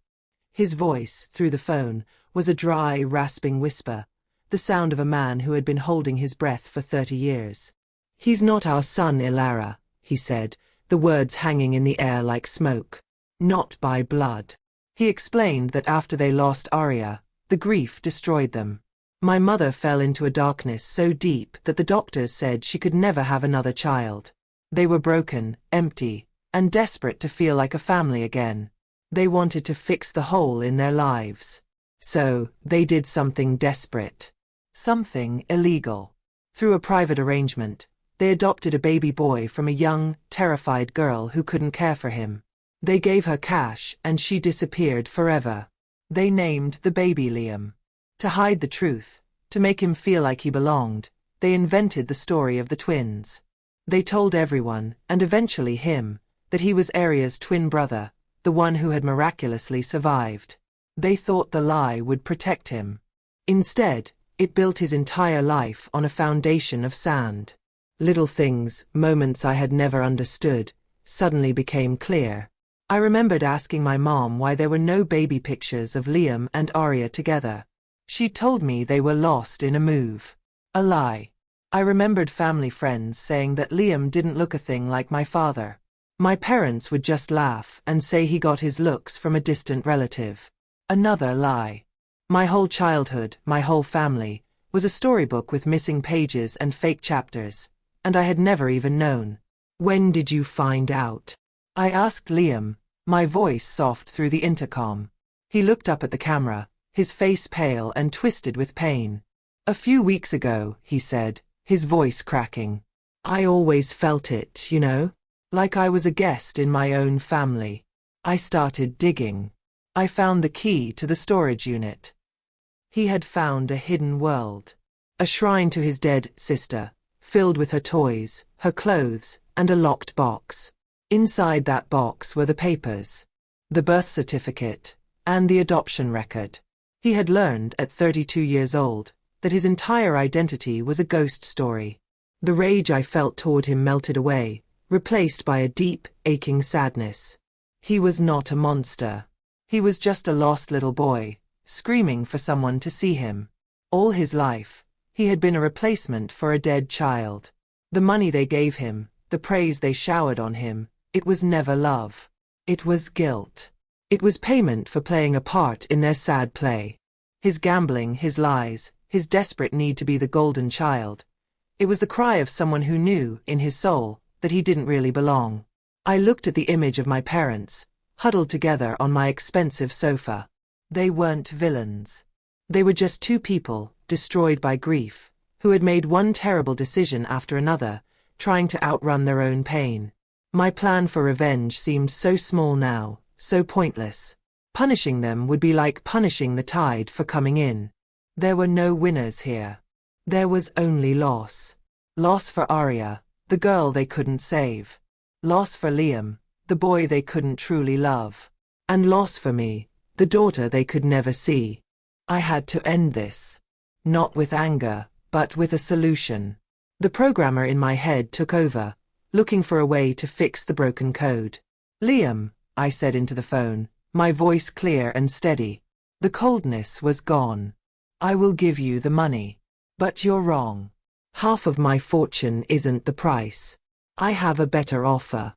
His voice, through the phone, was a dry, rasping whisper, the sound of a man who had been holding his breath for 30 years. "He's not our son, Ilara," he said, the words hanging in the air like smoke. "Not by blood." He explained that after they lost Arya, the grief destroyed them. My mother fell into a darkness so deep that the doctors said she could never have another child. They were broken, empty, and desperate to feel like a family again. They wanted to fix the hole in their lives. So, they did something desperate. Something illegal. Through a private arrangement, they adopted a baby boy from a young, terrified girl who couldn't care for him. They gave her cash and she disappeared forever. They named the baby Liam. To hide the truth, to make him feel like he belonged, they invented the story of the twins. They told everyone, and eventually him, that he was Arya's twin brother, the one who had miraculously survived. They thought the lie would protect him. Instead, it built his entire life on a foundation of sand. Little things, moments I had never understood, suddenly became clear. I remembered asking my mom why there were no baby pictures of Liam and Arya together. She told me they were lost in a move. A lie. I remembered family friends saying that Liam didn't look a thing like my father. My parents would just laugh and say he got his looks from a distant relative. Another lie. My whole childhood, my whole family, was a storybook with missing pages and fake chapters, and I had never even known. "When did you find out?" I asked Liam, my voice soft through the intercom. He looked up at the camera, his face pale and twisted with pain. "A few weeks ago," he said, his voice cracking. "I always felt it, you know? Like I was a guest in my own family." I started digging. I found the key to the storage unit. He had found a hidden world. A shrine to his dead sister, filled with her toys, her clothes, and a locked box. Inside that box were the papers, the birth certificate, and the adoption record. He had learned at 32 years old that his entire identity was a ghost story. The rage I felt toward him melted away, replaced by a deep, aching sadness. He was not a monster. He was just a lost little boy, screaming for someone to see him. All his life, he had been a replacement for a dead child. The money they gave him, the praise they showered on him, it was never love. It was guilt. It was payment for playing a part in their sad play. His gambling, his lies, his desperate need to be the golden child. It was the cry of someone who knew, in his soul, that he didn't really belong. I looked at the image of my parents, huddled together on my expensive sofa. They weren't villains. They were just two people, destroyed by grief, who had made one terrible decision after another, trying to outrun their own pain. My plan for revenge seemed so small now, so pointless. Punishing them would be like punishing the tide for coming in. There were no winners here. There was only loss. Loss for Arya, the girl they couldn't save. Loss for Liam, the boy they couldn't truly love. And loss for me, the daughter they could never see. I had to end this. Not with anger, but with a solution. The programmer in my head took over, looking for a way to fix the broken code. "Liam," I said into the phone, my voice clear and steady. The coldness was gone. "I will give you the money. But you're wrong. Half of my fortune isn't the price. I have a better offer."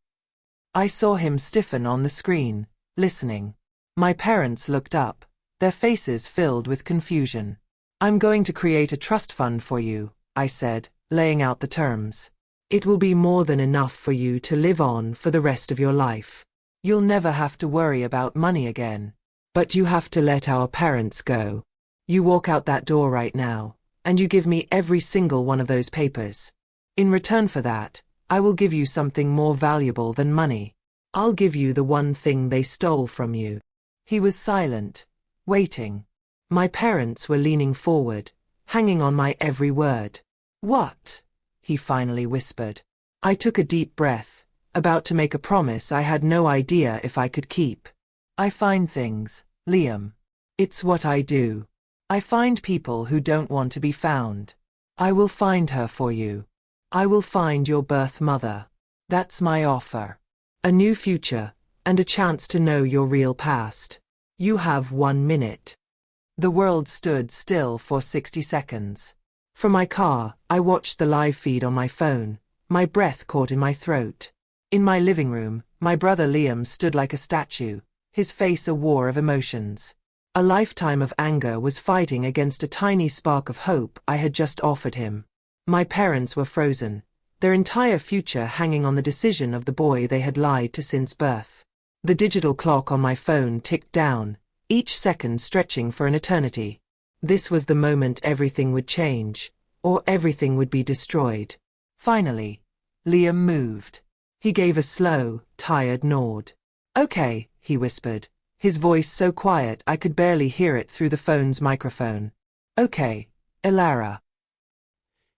I saw him stiffen on the screen, listening. My parents looked up, their faces filled with confusion. "I'm going to create a trust fund for you," I said, laying out the terms. "It will be more than enough for you to live on for the rest of your life. You'll never have to worry about money again. But you have to let our parents go. You walk out that door right now, and you give me every single one of those papers. In return for that, I will give you something more valuable than money. I'll give you the one thing they stole from you." He was silent, waiting. My parents were leaning forward, hanging on my every word. "What?" he finally whispered. I took a deep breath, about to make a promise I had no idea if I could keep. "I find things, Liam. It's what I do. I find people who don't want to be found. I will find her for you. I will find your birth mother. That's my offer. A new future, and a chance to know your real past. You have 1 minute. The world stood still for 60 seconds. From my car, I watched the live feed on my phone, my breath caught in my throat. In my living room, my brother Liam stood like a statue, his face a war of emotions. A lifetime of anger was fighting against a tiny spark of hope I had just offered him. My parents were frozen, their entire future hanging on the decision of the boy they had lied to since birth. The digital clock on my phone ticked down, each second stretching for an eternity. This was the moment everything would change, or everything would be destroyed. Finally, Liam moved. He gave a slow, tired nod. "Okay," he whispered, his voice so quiet I could barely hear it through the phone's microphone. "Okay, Elara."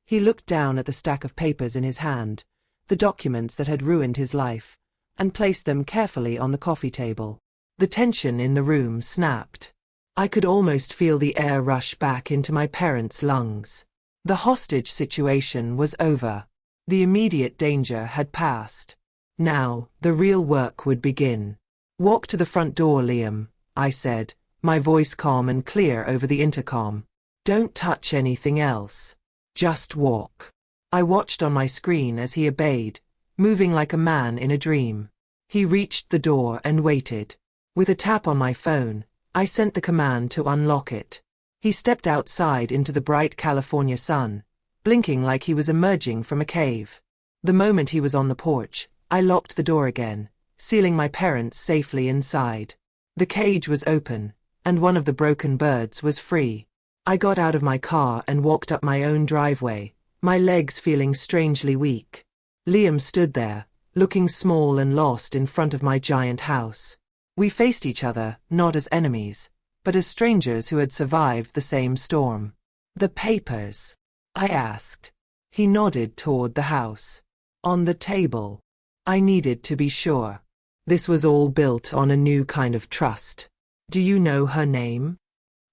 He looked down at the stack of papers in his hand, the documents that had ruined his life, and placed them carefully on the coffee table. The tension in the room snapped. I could almost feel the air rush back into my parents' lungs. The hostage situation was over. The immediate danger had passed. Now, the real work would begin. "Walk to the front door, Liam," I said, my voice calm and clear over the intercom. "Don't touch anything else. Just walk." I watched on my screen as he obeyed, moving like a man in a dream. He reached the door and waited. With a tap on my phone, I sent the command to unlock it. He stepped outside into the bright California sun, blinking like he was emerging from a cave. The moment he was on the porch, I locked the door again, sealing my parents safely inside. The cage was open, and one of the broken birds was free. I got out of my car and walked up my own driveway, my legs feeling strangely weak. Liam stood there, looking small and lost in front of my giant house. We faced each other, not as enemies, but as strangers who had survived the same storm. "The papers?" I asked. He nodded toward the house. "On the table." I needed to be sure. This was all built on a new kind of trust. "Do you know her name?"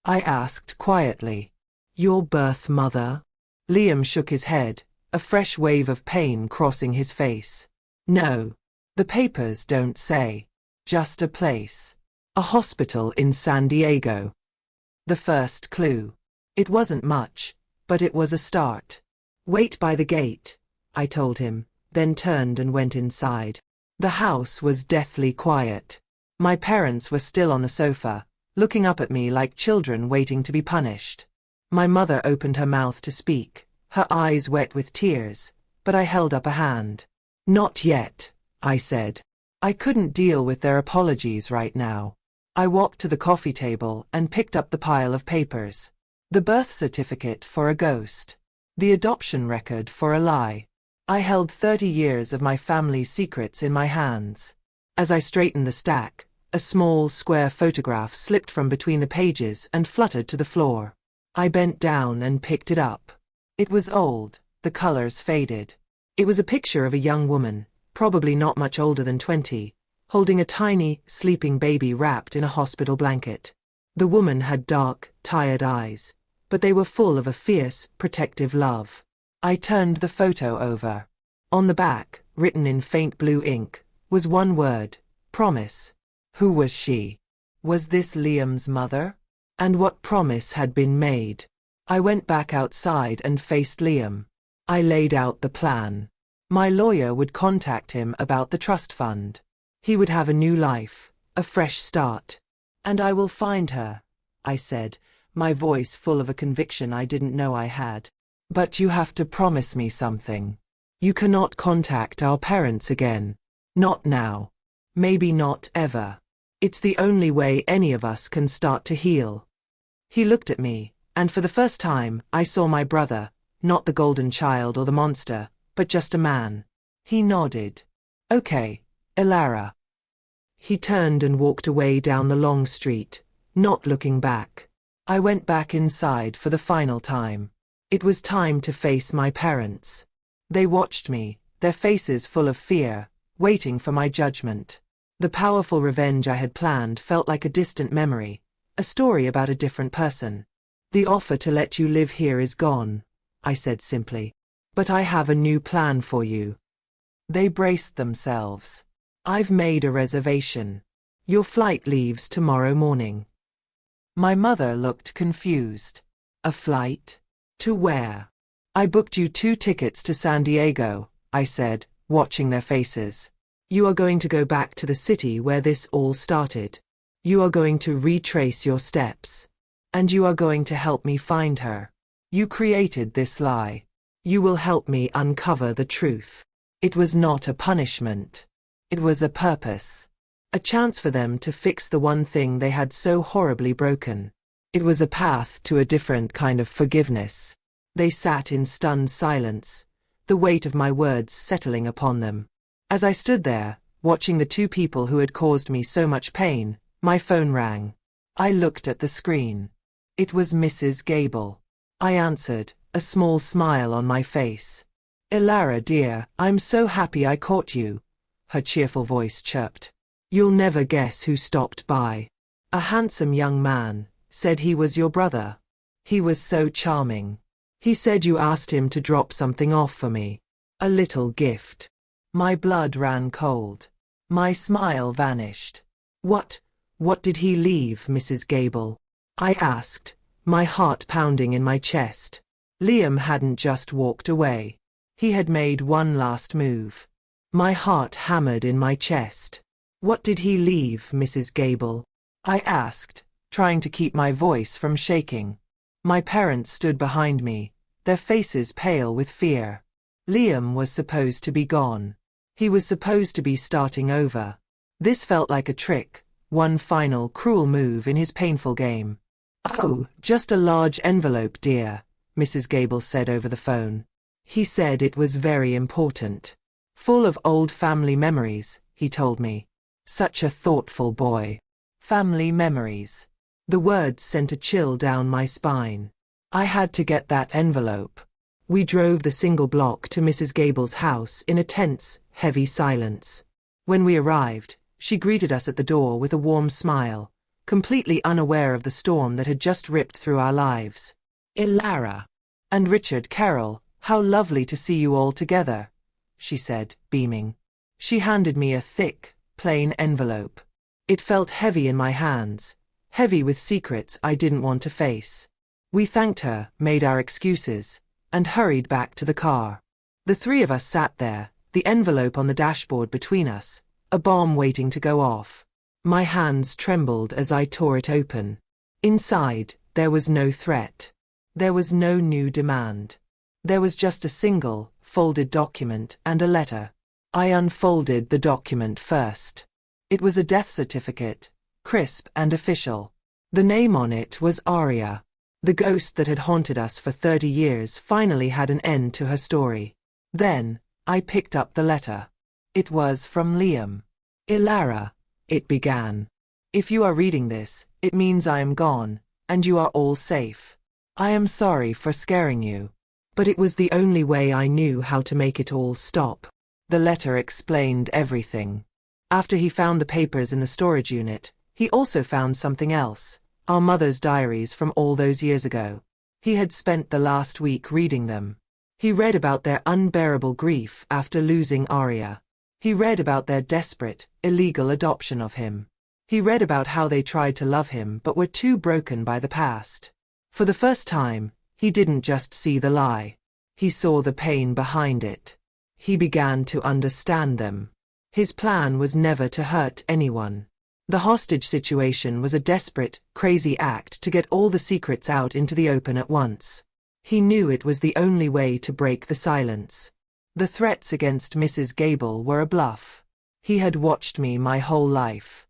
I asked quietly. "Your birth mother?" Liam shook his head, a fresh wave of pain crossing his face. "No. The papers don't say. Just a place. A hospital in San Diego." The first clue. It wasn't much, but it was a start. "Wait by the gate," I told him, then turned and went inside. The house was deathly quiet. My parents were still on the sofa, looking up at me like children waiting to be punished. My mother opened her mouth to speak, her eyes wet with tears, but I held up a hand. "Not yet," I said. I couldn't deal with their apologies right now. I walked to the coffee table and picked up the pile of papers. The birth certificate for a ghost. The adoption record for a lie. I held 30 years of my family's secrets in my hands. As I straightened the stack, a small, square photograph slipped from between the pages and fluttered to the floor. I bent down and picked it up. It was old, the colors faded. It was a picture of a young woman, probably not much older than 20, holding a tiny, sleeping baby wrapped in a hospital blanket. The woman had dark, tired eyes, but they were full of a fierce, protective love. I turned the photo over. On the back, written in faint blue ink, was one word: promise. Who was she? Was this Liam's mother? And what promise had been made? I went back outside and faced Liam. I laid out the plan. My lawyer would contact him about the trust fund. He would have a new life, a fresh start. "And I will find her," I said, my voice full of a conviction I didn't know I had. "But you have to promise me something. You cannot contact our parents again. Not now. Maybe not ever. It's the only way any of us can start to heal." He looked at me, and for the first time, I saw my brother, not the golden child or the monster, but just a man. He nodded. "Okay, Elara." He turned and walked away down the long street, not looking back. I went back inside for the final time. It was time to face my parents. They watched me, their faces full of fear, waiting for my judgment. The powerful revenge I had planned felt like a distant memory, a story about a different person. "The offer to let you live here is gone," I said simply. "But I have a new plan for you." They braced themselves. I've made a reservation. Your flight leaves tomorrow morning. My mother looked confused. A flight? To where? I booked you 2 tickets to San Diego, I said, watching their faces. You are going to go back to the city where this all started. You are going to retrace your steps. And you are going to help me find her. You created this lie. You will help me uncover the truth. It was not a punishment. It was a purpose. A chance for them to fix the one thing they had so horribly broken. It was a path to a different kind of forgiveness. They sat in stunned silence, the weight of my words settling upon them. As I stood there, watching the 2 people who had caused me so much pain, my phone rang. I looked at the screen. It was Mrs. Gable. I answered, a small smile on my face. "Ilara dear, I'm so happy I caught you," her cheerful voice chirped. "You'll never guess who stopped by. A handsome young man, said he was your brother. He was so charming. He said you asked him to drop something off for me. A little gift." My blood ran cold. My smile vanished. What did he leave, Mrs. Gable?" I asked, my heart pounding in my chest. Liam hadn't just walked away. He had made one last move. My heart hammered in my chest. "What did he leave, Mrs. Gable?" I asked, trying to keep my voice from shaking. My parents stood behind me, their faces pale with fear. Liam was supposed to be gone. He was supposed to be starting over. This felt like a trick, one final cruel move in his painful game. "Oh, just a large envelope, dear," Mrs. Gable said over the phone. "He said it was very important. Full of old family memories," he told me. Such a thoughtful boy. Family memories. The words sent a chill down my spine. I had to get that envelope. We drove the single block to Mrs. Gable's house in a tense, heavy silence. When we arrived, she greeted us at the door with a warm smile, completely unaware of the storm that had just ripped through our lives. "Ilara and Richard Carroll, how lovely to see you all together," she said, beaming. She handed me a thick, plain envelope. It felt heavy in my hands, heavy with secrets I didn't want to face. We thanked her, made our excuses, and hurried back to the car. The 3 of us sat there, the envelope on the dashboard between us, a bomb waiting to go off. My hands trembled as I tore it open. Inside, there was no threat. There was no new demand. There was just a single, folded document and a letter. I unfolded the document first. It was a death certificate, crisp and official. The name on it was Aria. The ghost that had haunted us for 30 years finally had an end to her story. Then, I picked up the letter. It was from Liam. "Ilara," it began. "If you are reading this, it means I am gone, and you are all safe. I am sorry for scaring you. But it was the only way I knew how to make it all stop." The letter explained everything. After he found the papers in the storage unit, he also found something else. Our mother's diaries from all those years ago. He had spent the last week reading them. He read about their unbearable grief after losing Aria. He read about their desperate, illegal adoption of him. He read about how they tried to love him but were too broken by the past. For the first time, he didn't just see the lie. He saw the pain behind it. He began to understand them. His plan was never to hurt anyone. The hostage situation was a desperate, crazy act to get all the secrets out into the open at once. He knew it was the only way to break the silence. The threats against Mrs. Gable were a bluff. He had watched me my whole life.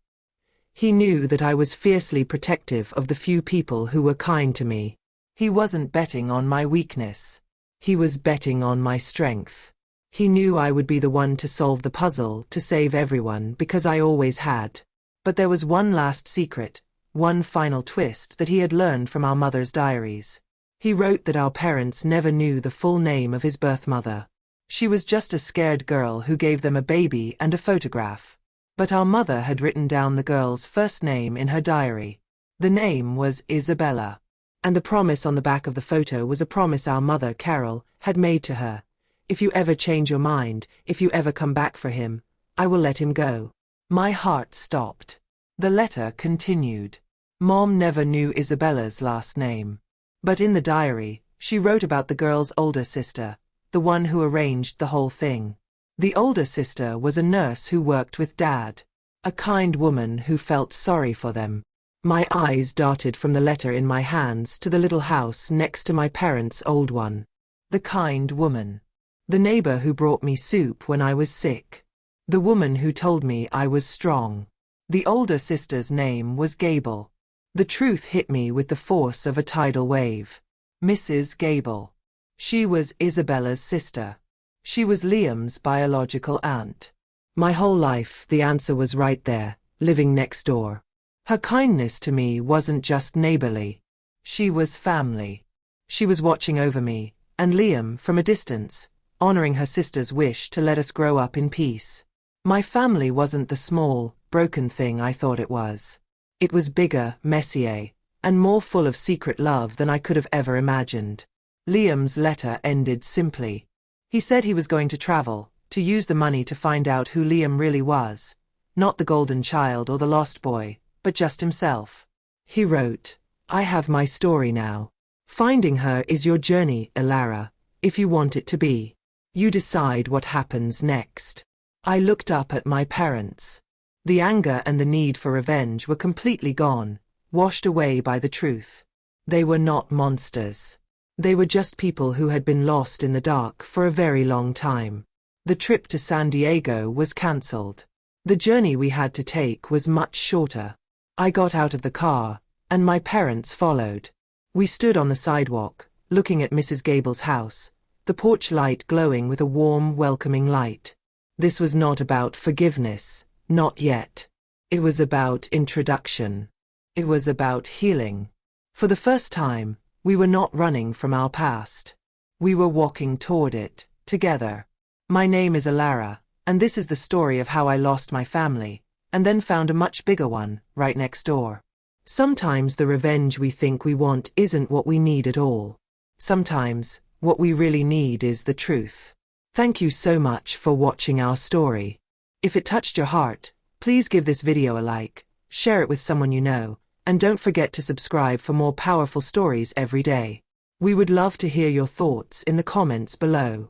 He knew that I was fiercely protective of the few people who were kind to me. He wasn't betting on my weakness. He was betting on my strength. He knew I would be the one to solve the puzzle, to save everyone, because I always had. But there was one last secret, one final twist that he had learned from our mother's diaries. He wrote that our parents never knew the full name of his birth mother. She was just a scared girl who gave them a baby and a photograph. But our mother had written down the girl's first name in her diary. The name was Isabella. And the promise on the back of the photo was a promise our mother, Carol, had made to her. "If you ever change your mind, if you ever come back for him, I will let him go. My heart stopped. The letter continued. Mom never knew Isabella's last name. But in the diary, she wrote about the girl's older sister, the one who arranged the whole thing. The older sister was a nurse who worked with Dad, a kind woman who felt sorry for them. My eyes darted from the letter in my hands to the little house next to my parents' old one. The kind woman. The neighbor who brought me soup when I was sick. The woman who told me I was strong. The older sister's name was Gable. The truth hit me with the force of a tidal wave. Mrs. Gable. She was Isabella's sister. She was Liam's biological aunt. My whole life, the answer was right there, living next door. Her kindness to me wasn't just neighborly. She was family. She was watching over me, and Liam from a distance, honoring her sister's wish to let us grow up in peace. My family wasn't the small, broken thing I thought it was. It was bigger, messier, and more full of secret love than I could have ever imagined. Liam's letter ended simply. He said he was going to travel, to use the money to find out who Liam really was. Not the golden child or the lost boy, but just himself. He wrote, "I have my story now. Finding her is your journey, Ilara, if you want it to be. You decide what happens next." I looked up at my parents. The anger and the need for revenge were completely gone, washed away by the truth. They were not monsters. They were just people who had been lost in the dark for a very long time. The trip to San Diego was cancelled. The journey we had to take was much shorter. I got out of the car, and my parents followed. We stood on the sidewalk, looking at Mrs. Gable's house, the porch light glowing with a warm, welcoming light. This was not about forgiveness. Not yet. It was about introduction. It was about healing. For the first time, we were not running from our past. We were walking toward it, together. My name is Ilara, and this is the story of how I lost my family, and then found a much bigger one, right next door. Sometimes the revenge we think we want isn't what we need at all. Sometimes, what we really need is the truth. Thank you so much for watching our story. If it touched your heart, please give this video a like, share it with someone you know, and don't forget to subscribe for more powerful stories every day. We would love to hear your thoughts in the comments below.